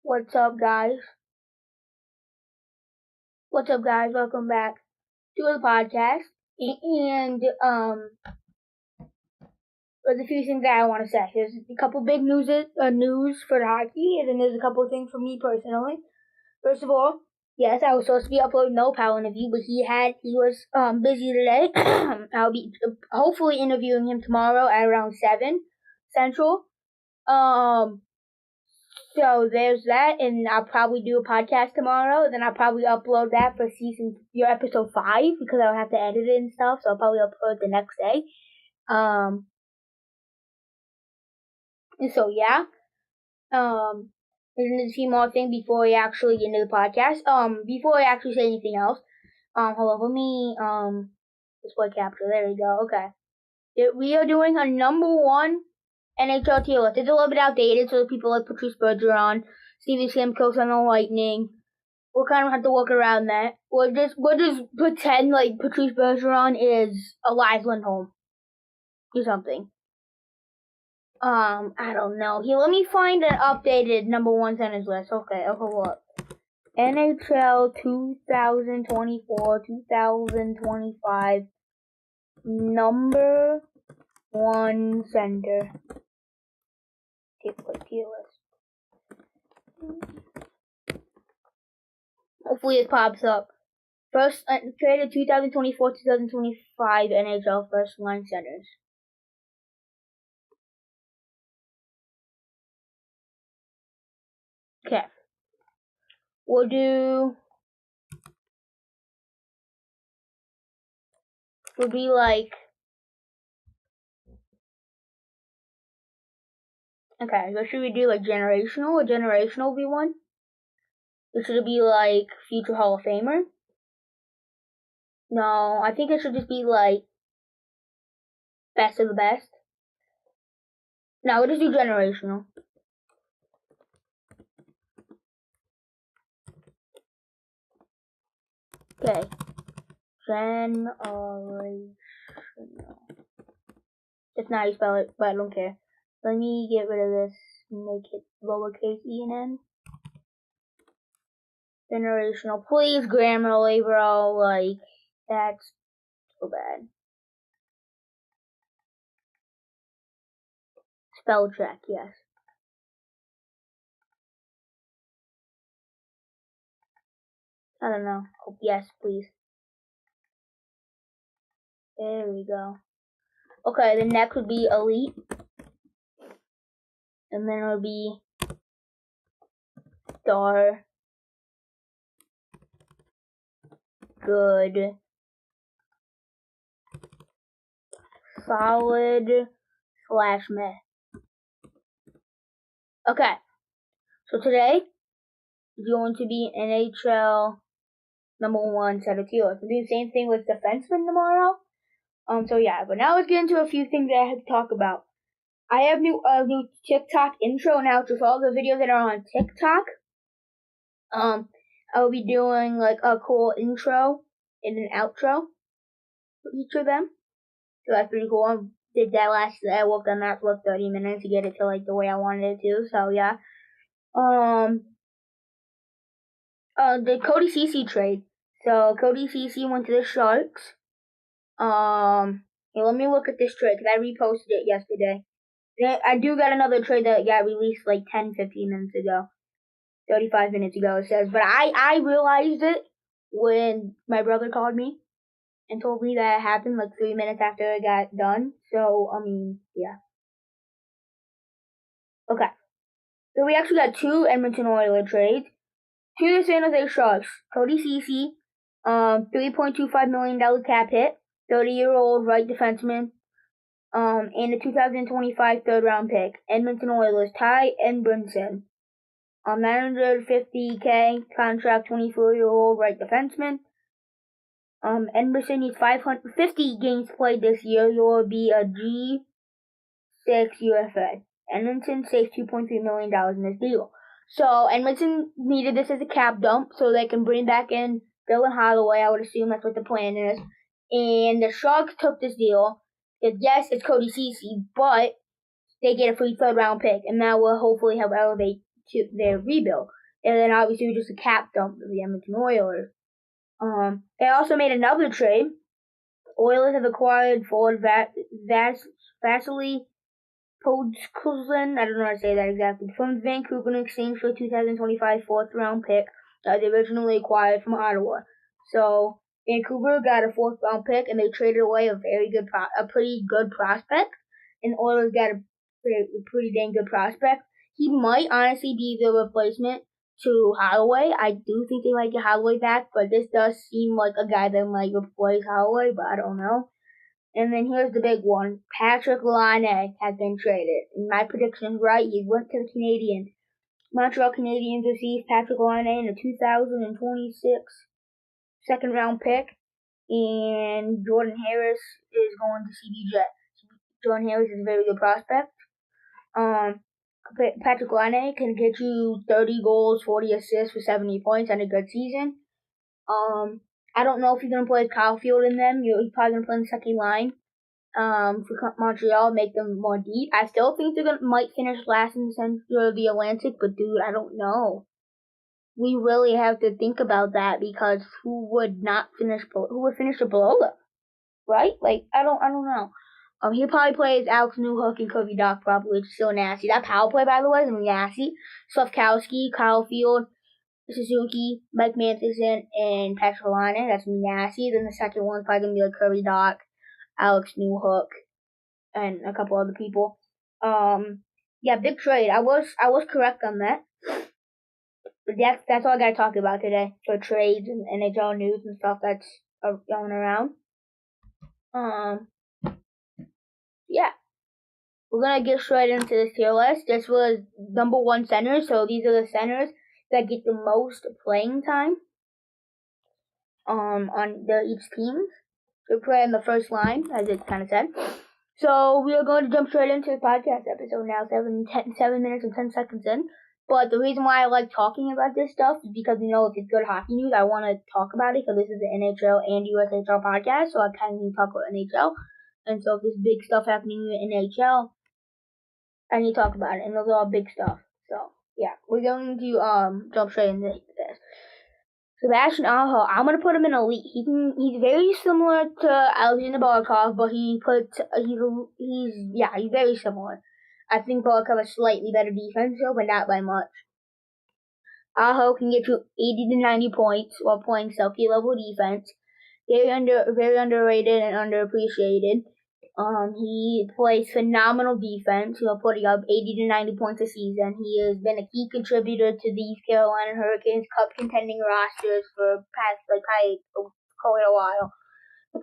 What's up, guys? Welcome back to the podcast. And there's a few things that I want to say. There's a couple big news for hockey, and then there's a couple things for me personally. First of all, yes, I was supposed to be uploading No Pal interview, but he was busy today. I'll be hopefully interviewing him tomorrow at around 7 Central. So there's that, and I'll probably do a podcast tomorrow. Then I'll probably upload that for your episode 5 because I'll have to edit it and stuff. So I'll probably upload the next day. And so yeah. There's a few more things before I actually get into the podcast. Before I actually say anything else, hold on, let me display capture. There we go. Okay, we are doing a number 1 NHL tier list. It's a little bit outdated, so people like Patrice Bergeron, Stevie Stamkos on the Lightning. We'll kind of have to work around that. We'll just pretend like Patrice Bergeron is Elias Lindholm or something. I don't know. Here, let me find an updated number 1 sentence list. Okay, look. NHL 2024-2025 number 1 center. Tier list. Hopefully it pops up. First, traded 2024-2025 NHL first line centers. Okay. We'll be like, okay, so should we do like generational? A generational will be one? Or should it be like future Hall of Famer? No, I think it should just be like best of the best. No, we'll just do generational. Okay. Generational. That's not how you spell it, but I don't care. Let me get rid of this and make it lowercase e and n. Generational. Please, Grammarly, bro. Like, that's so bad. Spell check, yes. I don't know. Oh, yes, please. There we go. Okay, the next would be elite. And then it would be star. Good. Solid / meh. Okay. So today is going to be NHL number 1 set of tiers. We'll do the same thing with defensemen tomorrow. So yeah, but now let's get into a few things that I have to talk about. I have new TikTok intro now to all the videos that are on TikTok. I'll be doing like a cool intro and an outro for each of them. So that's pretty cool. I did that last day. I worked on that for like 30 minutes to get it to like the way I wanted it to. So yeah. The Cody Ceci trade. So Cody Ceci went to the Sharks. Let me look at this trade because I reposted it yesterday. I do got another trade that got released like 10-15 minutes ago. 35 minutes ago, it says. But I realized it when my brother called me and told me that it happened like 3 minutes after it got done. So, yeah. Okay. So we actually got 2 Edmonton Oilers trades. To the San Jose Sharks, Cody Ceci, $3.25 million cap hit, 30-year-old right defenseman, and a 2025 third-round pick. Edmonton Oilers, Ty Edmundson, $950K contract, 24-year-old right defenseman. Edmundson needs 550 games played this year. You'll be a G6 UFA. Edmonton saved $2.3 million in this deal. So Edmonton needed this as a cap dump so they can bring back in Dylan Holloway. I would assume that's what the plan is. And the Sharks took this deal. Yes, it's Cody Ceci, but they get a free third round pick, and that will hopefully help elevate to their rebuild. And then obviously just a cap dump for the Edmonton Oilers. They also made another trade. Oilers have acquired forward Vasily Podkolzin, I don't know how to say that exactly, from Vancouver in exchange for a 2025 fourth-round pick that they originally acquired from Ottawa. So Vancouver got a fourth-round pick, and they traded away a pretty good prospect, and Oilers got a pretty dang good prospect. He might honestly be the replacement to Holloway. I do think they might get Holloway back, but this does seem like a guy that might replace Holloway, but I don't know. And then here's the big one. Patrick Laine has been traded. And my prediction's right. He went to the Canadiens. Montreal Canadiens received Patrick Laine in a 2026 second-round pick. And Jordan Harris is going to CBJ. Jordan Harris is a very good prospect. Patrick Laine can get you 30 goals, 40 assists for 70 points and a good season. I don't know if he's going to play Caulfield in them. He's probably going to play in the second line. For Montreal, make them more deep. I still think might finish last in the Central of the Atlantic, but dude, I don't know. We really have to think about that because who would finish below them, right? Like I don't know. He probably plays Alex Newhook and Kirby Dach probably. It's so nasty. That power play, by the way, is nasty. Slafkowski, Caulfield, Suzuki, Mike Matheson, and Patrick Laine. That's nasty. Then the second one's probably gonna be like Kirby Dach, Alex Newhook, and a couple other people. Yeah, big trade. I was correct on that. But that's all I gotta talk about today. So trades and NHL news and stuff that's going around. Yeah. We're gonna get straight into this tier list. This was number 1 centers, so these are the centers that get the most playing time. On each team. They play on the first line, as it kind of said. So we are going to jump straight into the podcast episode now, 7 minutes and 10 seconds in. But the reason why I like talking about this stuff is because, if it's good hockey news, I want to talk about it because this is the NHL and USHL podcast, so I kind of need to talk about NHL. And so if there's big stuff happening in NHL, I need to talk about it, and those are all big stuff. So, yeah, we're going to jump straight into this. Sebastian Aho, I'm gonna put him in elite. He's very similar to Alexander Barkov, but he's very similar. I think Barkov has slightly better defense, but not by much. Aho can get you 80 to 90 points while playing Selkie level defense. Very underrated and underappreciated. He plays phenomenal defense, putting up 80 to 90 points a season. He has been a key contributor to these Carolina Hurricanes Cup contending rosters for past, quite a while.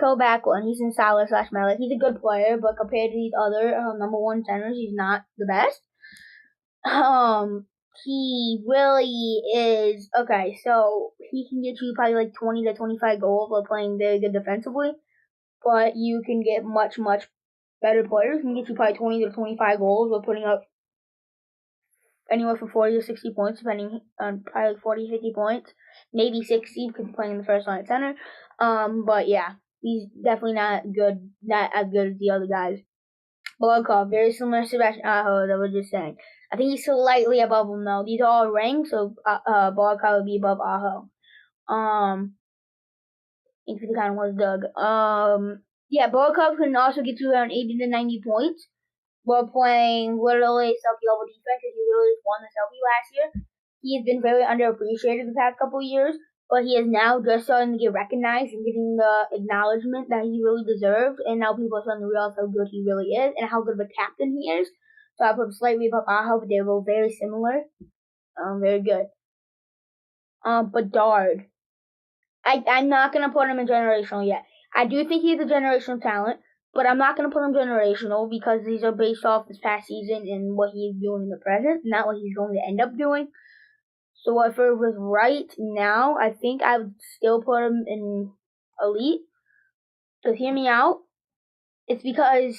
Go back one. He's in Sour/Melee. He's a good player, but compared to these other number 1 centers, he's not the best. He really is, okay, so he can get you probably 20 to 25 goals while playing very good defensively. But you can get much, much better players. Can get you probably 20 to 25 goals while putting up anywhere from 40 to 60 points, depending on probably 40, 50 points. Maybe 60 because he's playing in the first line center. But yeah, he's definitely not as good as the other guys. Barkov, very similar to Sebastian Aho that we're just saying. I think he's slightly above him though. These are all ranked, so Barkov would be above Aho. If the kind was Doug. Yeah, Barkov can also get you around 80 to 90 points while playing literally Selkie level defense, because he literally won the Selkie last year. He has been very underappreciated the past couple of years, but he is now just starting to get recognized and getting the acknowledgement that he really deserved, and now people are starting to realize how good he really is and how good of a captain he is. So I put him slightly above Aho, but they're both very similar. Very good. Bedard. I'm not going to put him in generational yet. I do think he's a generational talent, but I'm not going to put him generational because these are based off this past season and what he's doing in the present, not what he's going to end up doing. So if it was right now, I think I would still put him in elite. So hear me out. It's because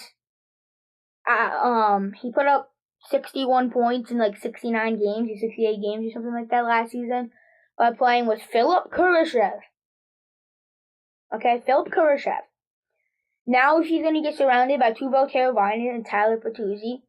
he put up 61 points in 69 games or 68 games or something like that last season by playing with Philip Kurashev. Okay, Philip Kurashev. Now he's going to get surrounded by Teuvo Teravainen and Tyler Bertuzzi.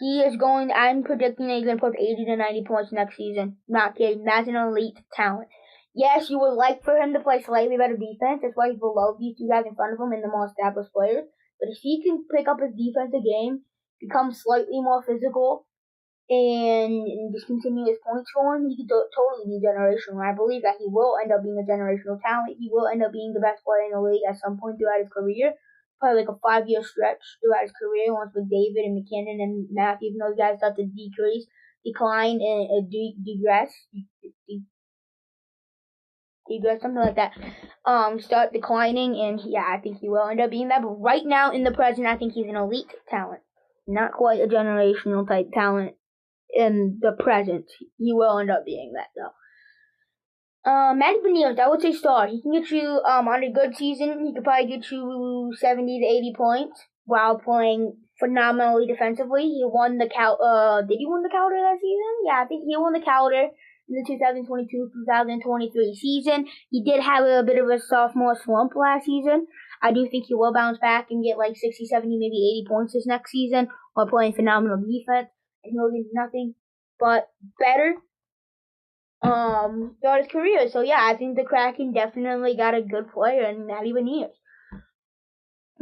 I'm predicting that he's going to put 80 to 90 points next season. Not kidding. That's an elite talent. Yes, you would like for him to play slightly better defense. That's why he's below these two guys in front of him and the more established players. But if he can pick up his defensive game, become slightly more physical, and just continue his point scoring, he could totally be generational. I believe that he will end up being a generational talent. He will end up being the best player in the league at some point throughout his career. Probably like a 5-year stretch throughout his career once McDavid and McKinnon and Matthews and those guys start to decline, and degress, something like that. Start declining, and yeah, I think he will end up being that. But right now, in the present, I think he's an elite talent, not quite a generational type talent. In the present, he will end up being that though. Matty Beniers, I would say star. He can get you on a good season. He could probably get you 70 to 80 points while playing phenomenally defensively. He won the did he win the Calder that season? Yeah, I think he won the Calder in the 2022-2023 season. He did have a bit of a sophomore slump last season. I do think he will bounce back and get like 60, 70, maybe 80 points this next season while playing phenomenal defense. And he'll do nothing but better throughout his career. So yeah, I think the Kraken definitely got a good player in Matty Beniers.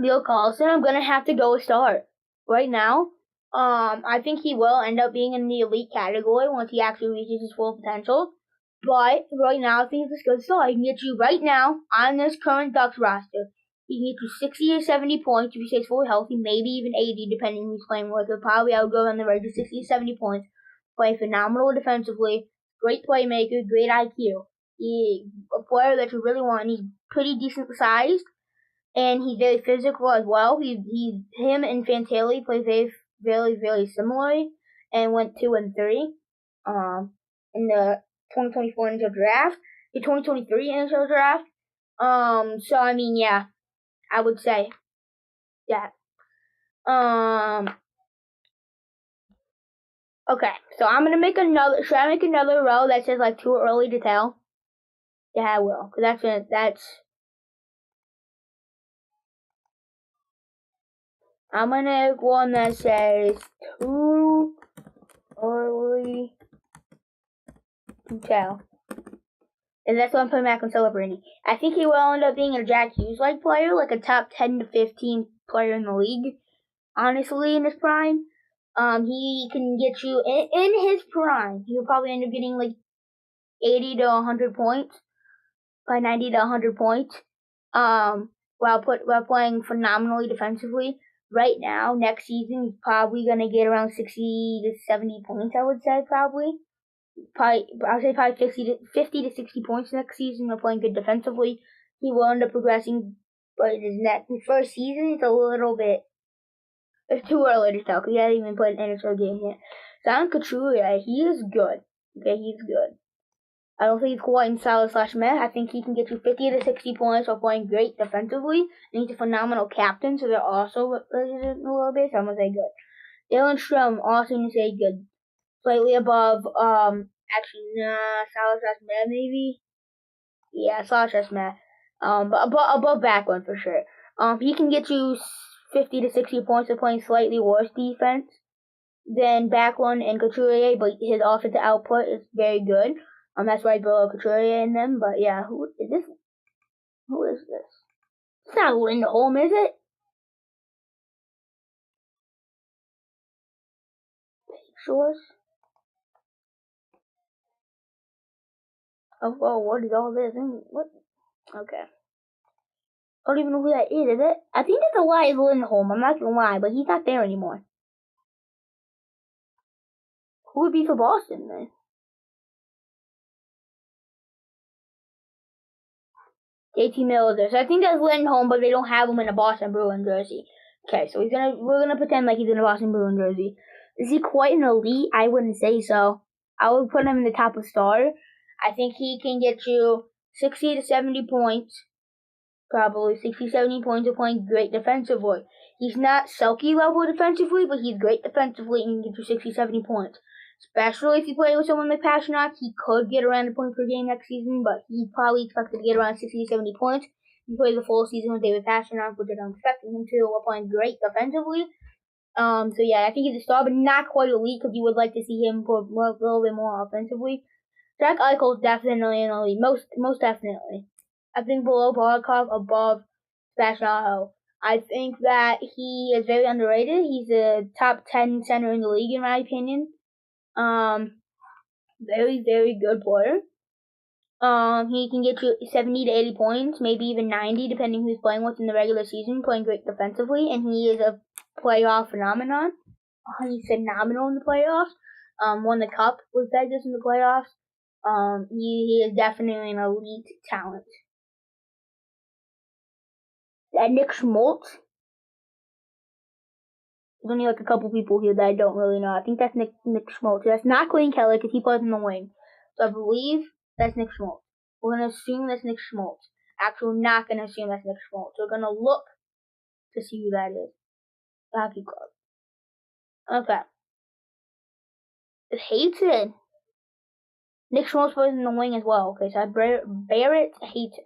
Bill Carlson, I'm gonna have to go with star. Right now, I think he will end up being in the elite category once he actually reaches his full potential. But right now, I think it's a good star. He can get you right now on this current Ducks roster. He can get you 60 or 70 points if he stays fully healthy, maybe even 80 depending on who's playing with. But probably I would go on the range of 60 to 70 points. Playing phenomenal defensively, great playmaker, great IQ. He's a player that you really want. He's pretty decent sized, and he's very physical as well. Him and Fantilli play very, very similarly, and went 2-3 in the 2024 NHL draft, the 2023 NHL draft. So I mean, yeah, I would say that. Okay, so I'm gonna make another. Should I make another row that says like too early to tell? Yeah, I will, cause that's. I'm gonna make one that says too early to tell. And that's what I'm putting back on Celebrity. I think he will end up being a Jack Hughes-like player, like a top 10 to 15 player in the league. Honestly, in his prime, he can get you in his prime. He'll probably end up getting like 80 to 100 points, by 90 to 100 points. While playing phenomenally defensively. Right now, next season, he's probably gonna get around 60 to 70 points. I would say probably. I'll say probably 50 to 60 points next season. We're playing good defensively. He will end up progressing, but his first season, it's a little bit. It's too early to tell because he hasn't even played an NHL game yet. John Couturier, he is good. Okay, he's good. I don't think he's quite in solid/meh. I think he can get you 50 to 60 points while playing great defensively. And he's a phenomenal captain, so they're also a little bit. So I'm gonna say good. Dylan Strom also gonna say good. Slightly above, actually, nah, solid/meh maybe. Yeah, solid/meh. But above Backlund for sure. He can get you 50 to 60 points for playing slightly worse defense than Backlund and Couturier, but his offensive output is very good. That's why I below Couturier in them. But yeah, who is this? Who is this? It's not Lindholm, is it? Shores? Oh, whoa, what is all this? What? Okay. I don't even know who that is it? I think that's Elias Lindholm, I'm not gonna lie, but he's not there anymore. Who would be for Boston then? JT Miller. So I think that's Lindholm, but they don't have him in a Boston Bruins jersey. Okay, so we're gonna pretend like he's in a Boston Bruins jersey. Is he quite an elite? I wouldn't say so. I would put him in the top of star. I think he can get you 60 to 70 points. Probably 60, 70 points of playing great defensively. He's not Selke level defensively, but he's great defensively and can get you 60, 70 points. Especially if you play with someone like Pastrnak, he could get around a point per game next season, but he's probably expected to get around 60 to 70 points. He plays the full season with David Pastrnak, which I'm expecting him to, while playing great defensively. So yeah, I think he's a star, but not quite elite because you would like to see him put a little bit more offensively. Jack Eichel's definitely in the league, most definitely. I think below Barkov, above Sebastian Aho. I think that he is very underrated. He's a top 10 center in the league, in my opinion. Very, very good player. He can get you 70 to 80 points, maybe even 90, depending who's playing with in the regular season, playing great defensively, and he is a playoff phenomenon. He's phenomenal in the playoffs. Won the cup with Vegas in the playoffs. He is definitely an elite talent. That Nick Schmaltz. There's only like a couple people here that I don't really know. I think that's Nick Schmaltz. That's not Clayton Keller because he plays in the wing. So I believe that's Nick Schmaltz. We're going to assume that's Nick Schmaltz. Actually, we're not going to assume that's Nick Schmaltz. We're going to look to see who that is. The hockey club. Okay. It hates it. Nick Schmaltz plays in the wing as well. Okay, so Barrett hates it.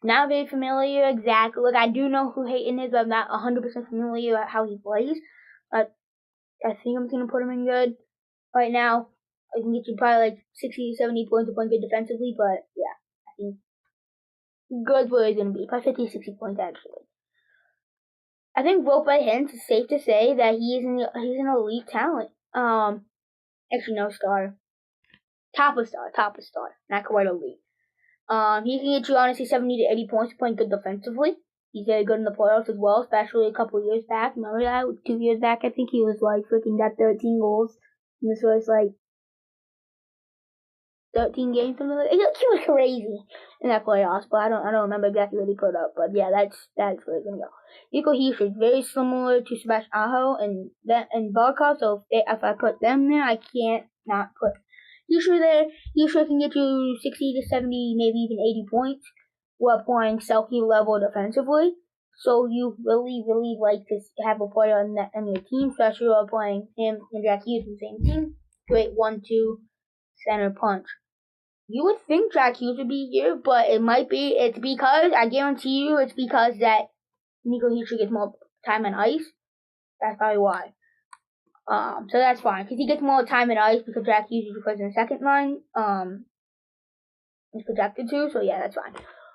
Not very familiar exactly. Like, I do know who Hayton is, but I'm not 100% familiar with how he plays. But I think I'm going to put him in good right now. I can get you probably like 60 to 70 points to play good defensively, but yeah, I think good where he's going to be. Probably 50 to 60 points, actually. I think vote by hints, it's safe to say that he's an elite talent. Actually, no, star. Top of star. Not quite elite. He can get you honestly 70 to 80 points playing good defensively. He's very good in the playoffs as well, especially a couple years back. Remember that? 2 years back, I think he was like freaking got 13 goals in this first like 13 games. Something like that. He was crazy in that playoffs, but I don't remember exactly what he put up. But yeah, that's where it's gonna go. Nico Hischier is very similar to Sebastian Aho and Barkov. So if I put them there, I can't not put Hischier there. Hischier can get you 60 to 70, maybe even 80 points while playing Selke level defensively. So you really, really like to have a player on your team, especially while playing him and Jack Hughes in the same team. Great 1-2 center punch. You would think Jack Hughes would be here, but it's because, I guarantee you, it's because that Nico Hischier gets more time on ice. That's probably why. So that's fine, because he gets more time on ice because Jack Hughes is plays in the second line. Is projected to, so yeah, that's fine.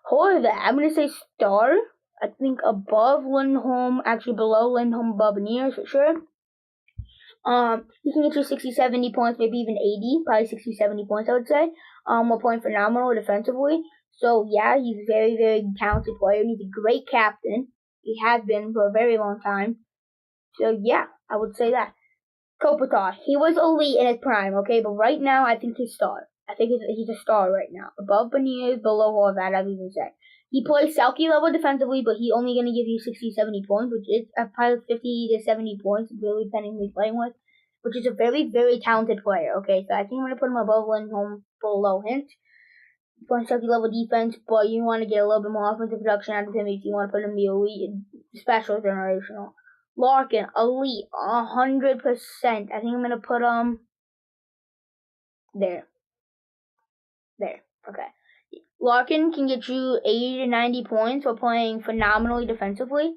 However, I'm gonna say star. I think above Lindholm, actually below Lindholm, above Beniers for sure. He can get you 60, 70 points, maybe even 80, probably 60, 70 points, I would say. We're playing phenomenal defensively. So yeah, he's a very, very talented player. He's a great captain. He has been for a very long time. So yeah, I would say that. Kopitar, he was elite in his prime, okay, but right now I think he's star. I think he's a star right now. Above Beniers, below all that, I'd even say. He plays Selke level defensively, but he only going to give you 60, 70 points, which is probably 50 to 70 points, really depending who he's playing with, which is a very, very talented player, okay? So I think I'm going to put him above Lindholm, below Hint. Playing Selke level defense, but you want to get a little bit more offensive production out of him if you want to put him in the elite, special, generational. Larkin, elite, 100%. I think I'm going to put him there. Okay. Larkin can get you 80 to 90 points while playing phenomenally defensively.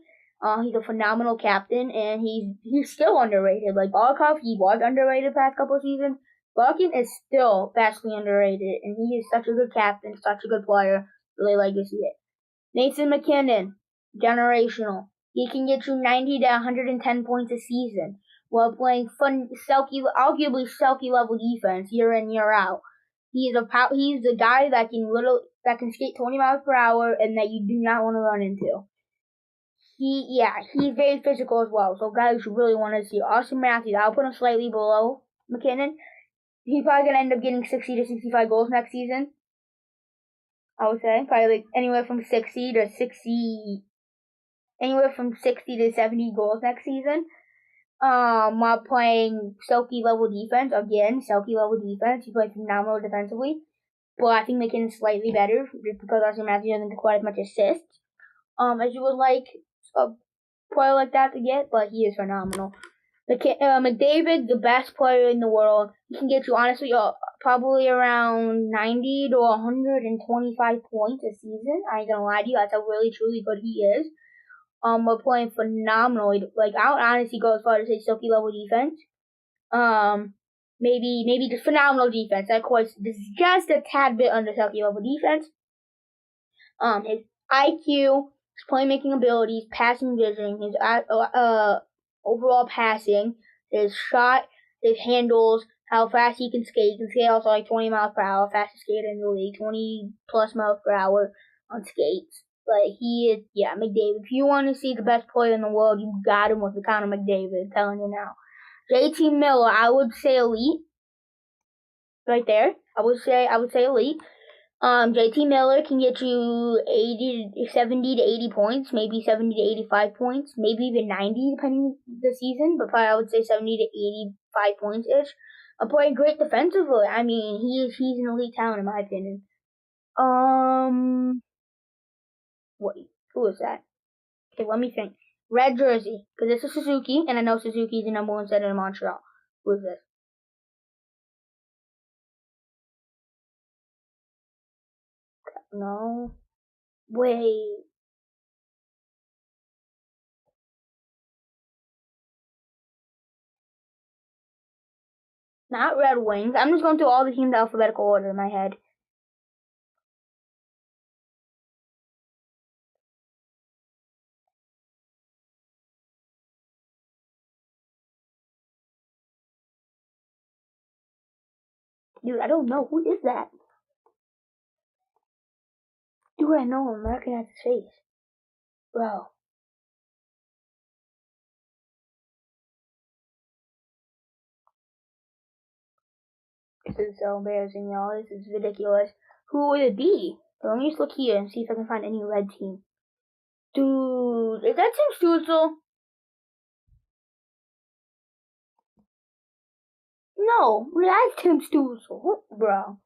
He's a phenomenal captain, and he's still underrated. Like Barkov, he was underrated the past couple of seasons. Larkin is still vastly underrated, and he is such a good captain, such a good player. Really like to see it. Nathan MacKinnon, generational. He can get you 90 to 110 points a season while playing arguably Selke level defense year in, year out. He's a guy that can skate 20 miles per hour and that you do not want to run into. He's very physical as well. So guys you really want to see. Austin Matthews, I'll put him slightly below MacKinnon. He's probably gonna end up getting 60 to 65 goals next season. I would say probably like anywhere from 60 to 70 goals next season. While playing Selke level defense, he plays phenomenal defensively. But I think McKinnon's slightly better just because Austin Matthews doesn't get quite as much assists as you would like a player like that to get, but he is phenomenal. McDavid, the best player in the world, he can get you honestly probably around 90 to 125 points a season. I ain't gonna lie to you, that's how really truly good he is. We're playing phenomenally. Like, I would honestly go as far as say silky level defense. Maybe just phenomenal defense. Of course, this is just a tad bit under silky level defense. His IQ, his playmaking abilities, passing vision, his overall passing, his shot, his handles, how fast he can skate. He can skate also like 20 miles per hour, fastest skater in the league, 20 plus miles per hour on skates. Like, he is, yeah, McDavid. If you want to see the best player in the world, you got him with the Connor McDavid. I'm telling you now. JT Miller, I would say elite. Right there. I would say elite. JT Miller can get you 70 to 80 points, maybe 70 to 85 points, maybe even 90 depending the season, but probably I would say 70 to 85 points ish. Playing great defensively. I mean, he's an elite talent in my opinion. Wait, who is that? Okay, let me think. Red jersey, because it's a Suzuki, and I know Suzuki's the number one center in Montreal. Who is this? No. Wait. Not Red Wings. I'm just going through all the teams alphabetical order in my head. Dude, I don't know. Who is that? Dude, I know him. I recognize his face. Bro. This is so embarrassing, y'all. This is ridiculous. Who would it be? So let me just look here and see if I can find any red team. Dude, is that Tim Stützle? No, that's Tim Stützle. Bro.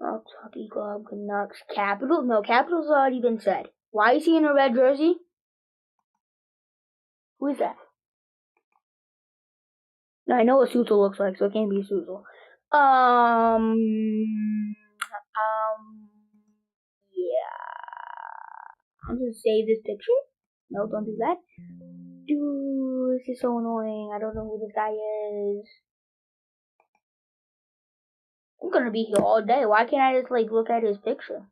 Oh, Hockey Club, Canucks, Capital. No, Capital's already been said. Why is he in a red jersey? Who is that? Now, I know what Stützle looks like, so it can't be Stützle. Yeah. I'm gonna save this picture. No, don't do that. Dude, this is so annoying. I don't know who this guy is. I'm gonna be here all day. Why can't I just, like, look at his picture?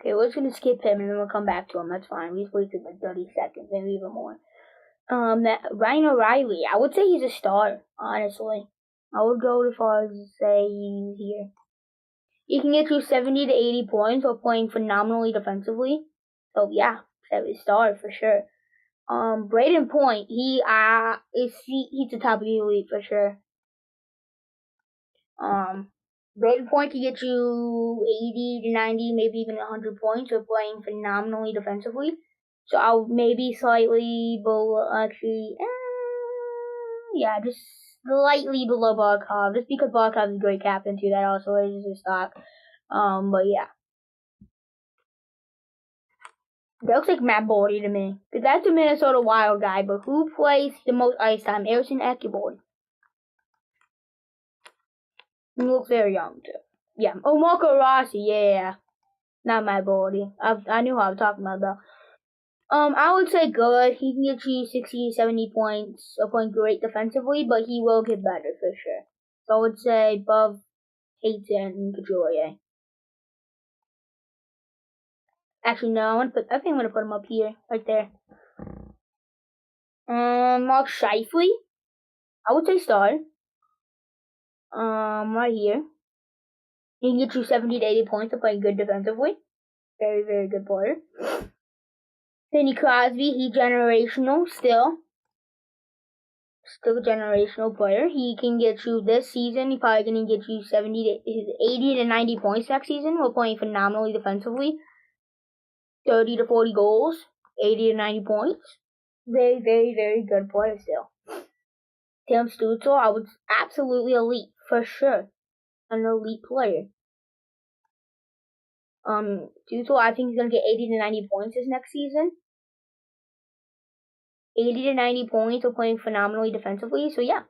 Okay, we're just gonna skip him and then we'll come back to him. That's fine. We just wasted like 30 seconds, maybe even more. That Ryan O'Reilly, I would say he's a star, honestly. I would go as far as to say he's here. He can get you 70 to 80 points while playing phenomenally defensively. So yeah, he's a star for sure. Braden Point, he's the top of the elite for sure. Braden Point can get you 80 to 90, maybe even 100 points for playing phenomenally defensively. So I'll maybe slightly below, actually, yeah, just slightly below Barkov, just because Barkov is a great captain too. That also raises his stock. But yeah. That looks like Matt Bordy to me. Because that's a Minnesota Wild guy, but who plays the most ice time? Harrison Ekborg. He looks very young too. Yeah. Oh, Marco Rossi, yeah. Not Matt Bordy. I knew who I was talking about though. I would say good. He can get you 60, 70 points, playing great defensively, but he will get better for sure. So I would say above Hayton and Couturier. Actually, no, I think I'm gonna put him up here, right there. Mark Scheifele. I would say star. Right here. He can get you 70 to 80 points to play good defensively. Very, very good player. Sidney Crosby, he's generational still. Still a generational player. He can get you this season. He's probably going to get you 80 to 90 points next season while playing phenomenally defensively. 30 to 40 goals, 80 to 90 points. Very, very, very good player still. Tim Stützle, I would absolutely elite for sure. An elite player. Stützle, I think he's gonna get 80 to 90 points this next season. 80 to 90 points for playing phenomenally defensively. So yeah,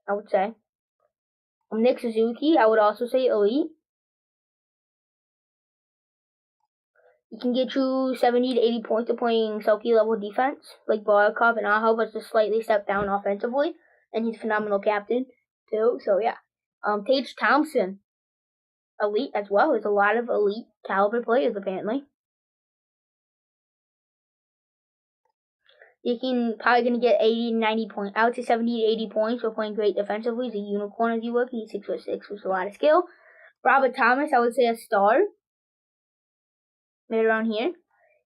I would say. Nick Suzuki, I would also say elite. He can get you 70 to 80 points for playing Selkie level defense, like Barkov and Aho, but just slightly step down offensively. And he's a phenomenal captain too. So yeah. Tage Thompson, elite as well. There's a lot of elite caliber players apparently. You can probably gonna get 80 to 90 points. I would say 70 to 80 points for playing great defensively. He's a unicorn as you look. He's 6'6" with a lot of skill. Robert Thomas, I would say a star. Right around here.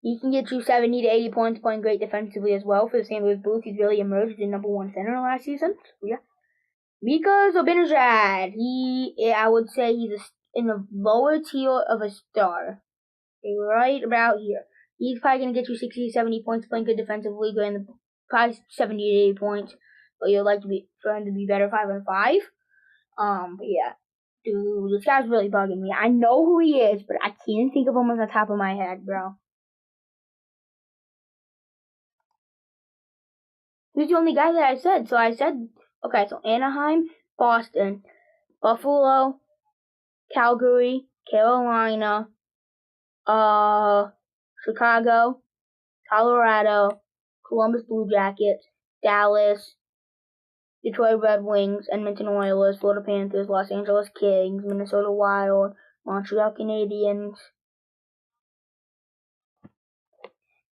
He can get you 70 to 80 points playing great defensively as well. For the St. Louis Blues, he's really emerged as the number one center last season. So yeah. Mika Zibanejad, I would say he's in the lower tier of a star. Right about here. He's probably going to get you 60 to 70 points playing good defensively, going probably 70 to 80 points. But you'd like for him to be better 5-5. But yeah. Dude, this guy's really bugging me. I know who he is, but I can't think of him on the top of my head, bro. He's the only guy that I said. So I said, okay, so Anaheim, Boston, Buffalo, Calgary, Carolina, Chicago, Colorado, Columbus Blue Jackets, Dallas, Detroit Red Wings, Edmonton Oilers, Florida Panthers, Los Angeles Kings, Minnesota Wild, Montreal Canadiens,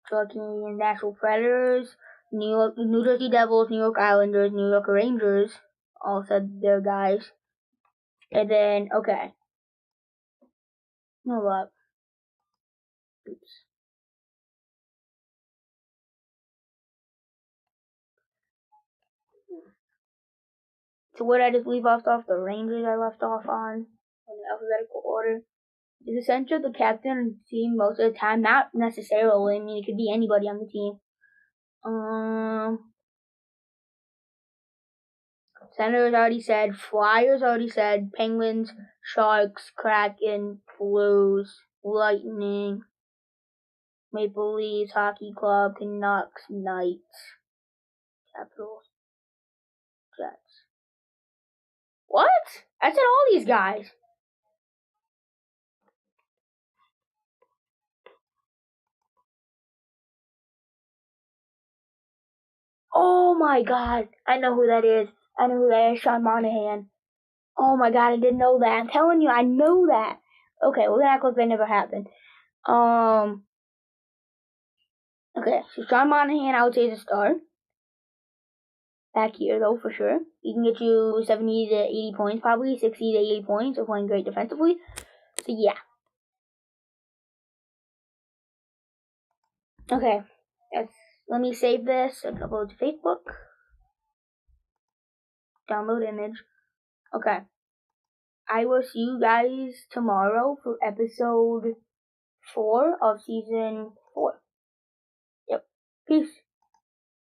Nashville Predators, New Jersey Devils, New York Islanders, New York Rangers, all said their guys. And then, okay. Hold up. Oops. So what I just leave off the Rangers I left off on in the alphabetical order. Is essential the captain of the team most of the time, not necessarily. I mean, it could be anybody on the team. Senators already said, Flyers already said, Penguins, Sharks, Kraken, Blues, Lightning, Maple Leafs, Hockey Club, Canucks, Knights, Capitals, Jets. What? I said all these guys. Oh my god. I know who that is. Sean Monahan. Oh my god, I didn't know that. I'm telling you, I know that. Okay, we're gonna act like that never happened. Okay, so Sean Monahan, I would say is a star. Back here, though, for sure. He can get you 70 to 80 points, probably 60 to 80 points, of playing great defensively. So, yeah. Okay, let me save this and upload to Facebook. Download image. Okay. I will see you guys tomorrow for episode 4 of season 4. Yep. Peace.